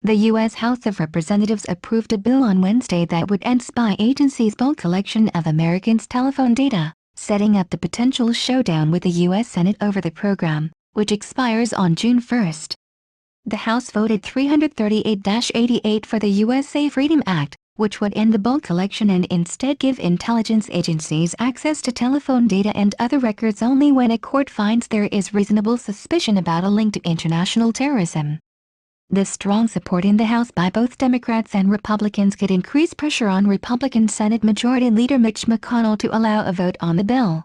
The U.S. House of Representatives approved a bill on Wednesday that would end spy agencies' bulk collection of Americans' telephone data, setting up the potential showdown with the U.S. Senate over the program, which expires on June 1. The House voted 338-88 for the USA Freedom Act, which would end the bulk collection and instead give intelligence agencies access to telephone data and other records only when a court finds there is reasonable suspicion about a link to international terrorism. The strong support in the House by both Democrats and Republicans could increase pressure on Republican Senate Majority Leader Mitch McConnell to allow a vote on the bill.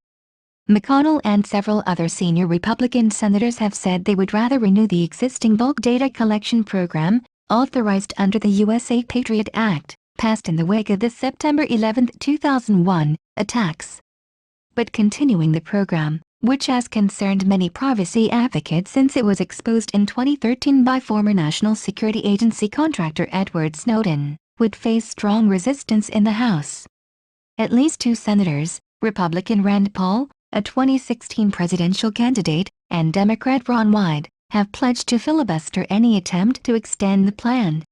McConnell and several other senior Republican senators have said they would rather renew the existing bulk data collection program, authorized under the USA Patriot Act, passed in the wake of the September 11, 2001, attacks. But continuing the program, which has concerned many privacy advocates since it was exposed in 2013 by former National Security Agency contractor Edward Snowden, would face strong resistance in the House. At least two senators, Republican Rand Paul, a 2016 presidential candidate, and Democrat Ron Wyden, have pledged to filibuster any attempt to extend the plan.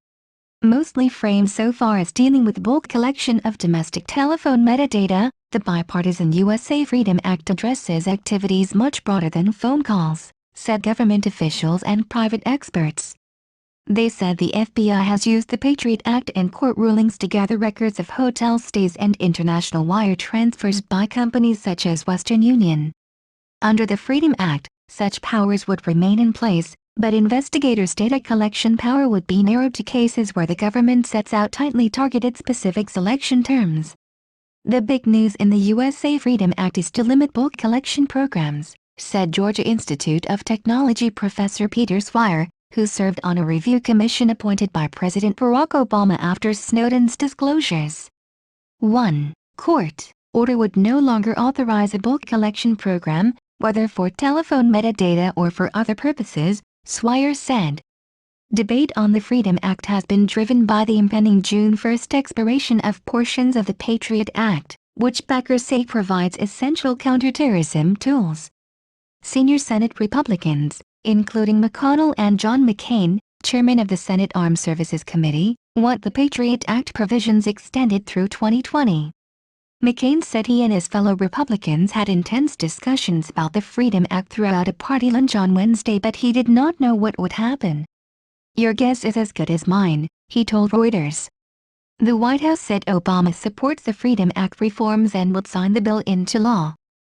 Mostly framed so far as dealing with bulk collection of domestic telephone metadata, the bipartisan USA Freedom Act addresses activities much broader than phone calls, said government officials and private experts. They said the FBI has used the Patriot Act and court rulings to gather records of hotel stays and international wire transfers by companies such as Western Union. Under the Freedom Act, such powers would remain in place, but investigators' data collection power would be narrowed to cases where the government sets out tightly targeted specific selection terms. The big news in the USA Freedom Act is to limit bulk collection programs, said Georgia Institute of Technology professor Peter Swire, who served on a review commission appointed by President Barack Obama after Snowden's disclosures. 1. Court order would no longer authorize a bulk collection program, whether for telephone metadata or for other purposes, Swire said. Debate on the Freedom Act has been driven by the impending June 1 expiration of portions of the Patriot Act, which backers say provides essential counterterrorism tools. Senior Senate Republicans, including McConnell and John McCain, chairman of the Senate Armed Services Committee, want the Patriot Act provisions extended through 2020. McCain said he and his fellow Republicans had intense discussions about the Freedom Act throughout a party lunch on Wednesday, but he did not know what would happen. "Your guess is as good as mine," he told Reuters. The White House said Obama supports the Freedom Act reforms and would sign the bill into law.